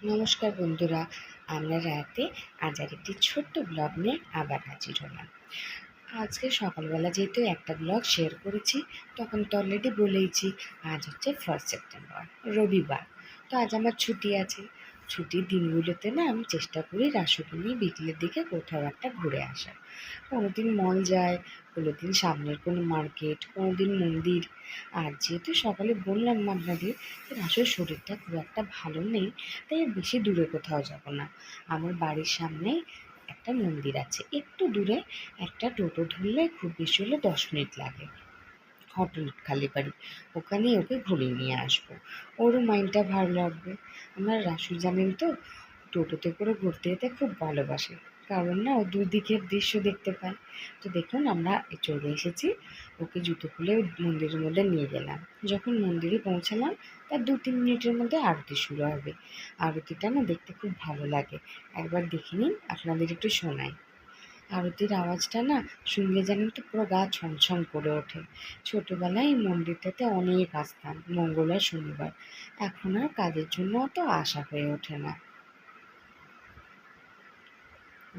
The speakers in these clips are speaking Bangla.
নমস্কার বন্ধুরা, আমরা রাতে আজ আর একটি ছোট্ট ব্লগ নিয়ে আবার হাজির হলাম। আজকে সকালবেলা যেহেতু একটা ব্লগ শেয়ার করেছি, তখন তো অলরেডি বলেইছি আজ হচ্ছে 1 সেপ্টেম্বর, রবিবার। তো আজ আমার ছুটি আছে। ছুটির দিনগুলোতে না আমি চেষ্টা করি রাসুকে নিয়ে বিকেলের দিকে কোথাও একটা ঘুরে আসার। কোনোদিন মল যায়, কোনোদিন সামনের কোনো মার্কেট, কোনোদিন মন্দির। আর যেহেতু সকালে বললাম না আপনাদের যে রাসুর শরীরটা খুব একটা ভালো নেই, তাই বেশি দূরে কোথাও যাব না। আমার বাড়ির সামনেই একটা মন্দির আছে, একটু দূরে। একটা টোটো ধরলে খুব বেশি হলে 10 মিনিট লাগে, হটলিট কালীবাড়ি। ওখানেই ওকে ঘুরিয়ে নিয়ে আসবো, ওরও মাইন্ডটা ভালো লাগবে। আমার রাসু জানেন তো, টোটোতে করে ঘুরতে যেতে খুব ভালোবাসে, কারণ না ও দুদিকের দৃশ্য দেখতে পায়। তো দেখুন আমরা চলে এসেছি। ওকে জুতো খুলে মন্দিরের মধ্যে নিয়ে গেলাম। যখন মন্দিরে পৌঁছালাম, তার 2-3 মিনিটের মধ্যে আরতি শুরু হবে। আরতিটা না দেখতে খুব ভালো লাগে, একবার দেখে নিন, আপনাদের একটু শোনাই। আরতির আওয়াজটা না শুনলে জানেন তো পুরো গা ছমছম করে ওঠে। ছোটবেলায় এই মন্দিরটাতে অনেক আসতাম মঙ্গল আর শনিবার। এখন আর কাজের জন্য অত আসা হয়ে ওঠে না।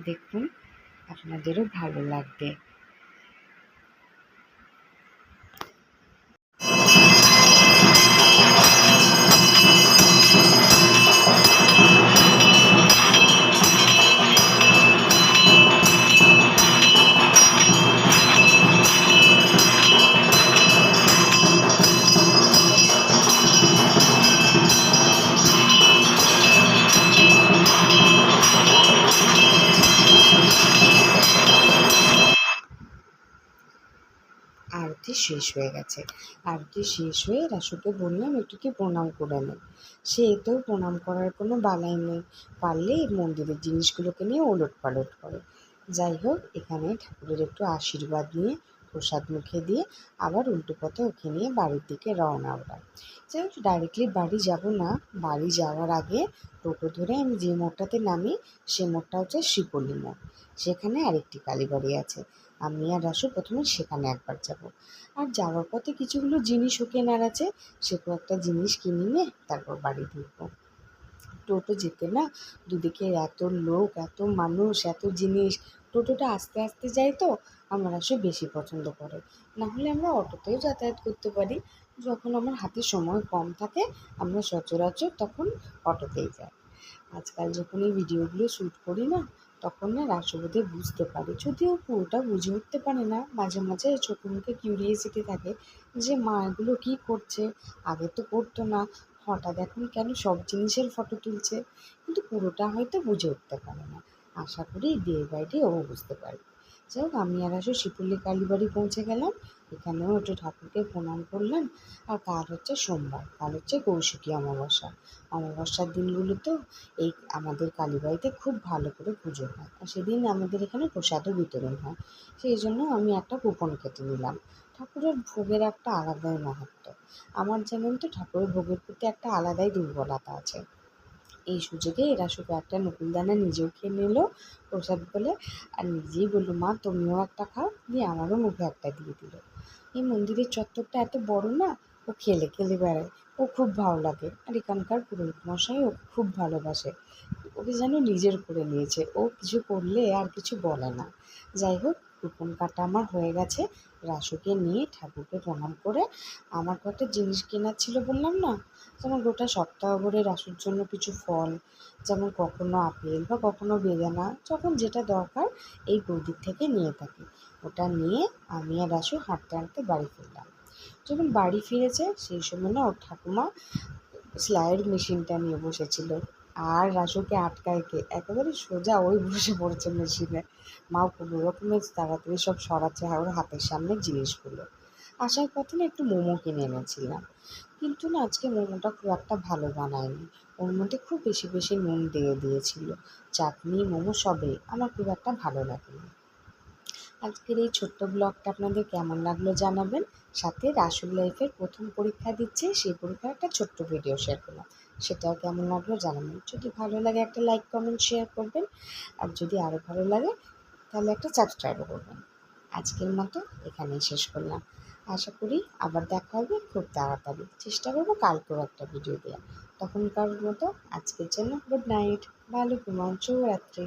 দেখুন, আপনাদেরও ভালো লাগবে। আরতি শেষ হয়ে গেছে। আরতি শেষ হয়ে রাসুকে বললাম একটু কি প্রণাম করে নেন। সে তো প্রণাম করার কোনো বালাই নেই, পারলে এই মন্দিরের জিনিসগুলোকে নিয়ে ওলট পালট করে। যাই হোক, এখানে ঠাকুরের একটু আশীর্বাদ নিয়ে প্রসাদ মুখে দিয়ে আবার উল্টো পথে ওকে নিয়ে বাড়ির দিকে রওনা ওরা। যাই হোক, ডাইরেক্টলি বাড়ি যাব না, বাড়ি যাওয়ার আগে টোটো ধরে আমি যে মোড়টাতে নামি, সে মোড়টা হচ্ছে শিপলি মোড়। সেখানে আরেকটি কালীবাড়ি আছে। আমি আর রাসু প্রথমে সেখানে একবার যাব। আর যাওয়ার পথে কিছুগুলো জিনিসও কেনার আছে, সে কয়েকটা জিনিস কিনে নিয়ে তারপর বাড়ি ঢুকবো। টোটো যেতে না দুদিকে এত লোক, এত মানুষ, এত জিনিস। টোটোটা আস্তে আস্তে যায় তো আমার আসলে বেশি পছন্দ করে। না হলে আমরা অটোতেও যাতায়াত করতে পারি। যখন আমার হাতে সময় কম থাকে, আমরা সচরাচর তখন অটোতেই যাই। আজকাল যখন এই ভিডিওগুলো শ্যুট করি না, তখন না রাসুবোধে বুঝতে পারে, যদিও পুরোটা বুঝে উঠতে পারে না। মাঝে মাঝে চোখে মুখে কিউরিয়াসিটি থাকে যে মা এগুলো কী করছে, আগে তো করতো না, হঠাৎ এখন কেন সব জিনিসের ফটো তুলছে। কিন্তু পুরোটা হয়তো বুঝে উঠতে পারে না। আশা করি ডে বাই ডে ও বুঝতে পারবে। যাই হোক, আমি আর আসলে শিপুলি কালীবাড়ি পৌঁছে গেলাম। এখানেও একটু ঠাকুরকে প্রণাম করলাম। আর কাল হচ্ছে সোমবার, কাল হচ্ছে কৌশিকী অমাবস্যা। অমাবস্যার দিনগুলোতেও এই আমাদের কালীবাড়িতে খুব ভালো করে পুজো হয়, আর সেদিন আমাদের এখানে প্রসাদও বিতরণ হয়। সেই জন্য আমি একটা কুপন কেটে নিলাম। ঠাকুরের ভোগের একটা আলাদাই মাহাত্ম্য। আমার যেমন তো ঠাকুরের ভোগের প্রতি একটা আলাদাই দুর্বলতা আছে। এই সুযোগে এরা শুধু একটা নকুলদানা নিজেও খেয়ে নিল প্রসাদ বলে, আর নিজেই বললো মা তুমিও একটা খাও, দিয়ে আমারও মুখে একটা দিয়ে দিল। এই মন্দিরের চত্বরটা এত বড় না, ও খেলে খেলে বেড়ায়। ও খুব ভালো লাগে, আর এখানকার পুরোহিত মশাই ওকে খুব ভালোবাসে। ওকে যেন নিজের করে নিয়েছে, ও কিছু করলে আর কিছু বলে না। যাই হোক, কুপন কাটা আমার হয়ে গেছে। রাসুকে নিয়ে ঠাকুরকে প্রণাম করে আমার কয়েকটা জিনিস কেনার ছিল বললাম না, যেমন গোটা সপ্তাহ ভরে রাসুর জন্য কিছু ফল, যেমন কখনো আপেল বা কখনো বেদানা, যখন যেটা দরকার এই বৌদির থেকে নিয়ে থাকি। ওটা নিয়ে আমি আর রাসু হাঁটতে হাঁটতে বাড়ি ফিরলাম। যখন বাড়ি ফিরেছে সেই সময় না ওর ঠাকুমা সেলাইয়ের মেশিনটা নিয়ে বসেছিল, আর রাসুকে আটকায় কে, একেবারে সোজা ওই বসে পড়েছে মেশিনে। মাও কোনো রকমের তাড়াতাড়ি সব সরাচ্ছে ওর হাতের সামনে জিনিসগুলো। আসার পথে না একটু মোমো কিনে এনেছিলাম, কিন্তু না আজকে মোমোটা খুব একটা ভালো বানায়নি। ওর মধ্যে খুব বেশি বেশি নুন দিয়ে দিয়েছিল। চাটনি মোমো সবই আমার খুব একটা ভালো লাগেনি। আজকের এই ছোট্ট ব্লগটা আপনাদের কেমন লাগলো জানাবেন। সাথে রাসুল লাইফের প্রথম পরীক্ষা দিচ্ছে, সেই পরীক্ষার একটা ছোট্ট ভিডিও শেয়ার করলাম, সেটাও কেমন লাগলো জানাবেন। যদি ভালো লাগে একটা লাইক কমেন্ট শেয়ার করবেন, আর যদি আরও ভালো লাগে তাহলে একটা সাবস্ক্রাইবও করবেন। আজকের মতো এখানেই শেষ করলাম। আশা করি আবার দেখা হবে খুব তাড়াতাড়ি। চেষ্টা করবো কালকেও একটা ভিডিও দেওয়ার। তখনকার মতো আজকের জন্য গুড নাইট, ভালো ঘুমাও, শুভরাত্রি।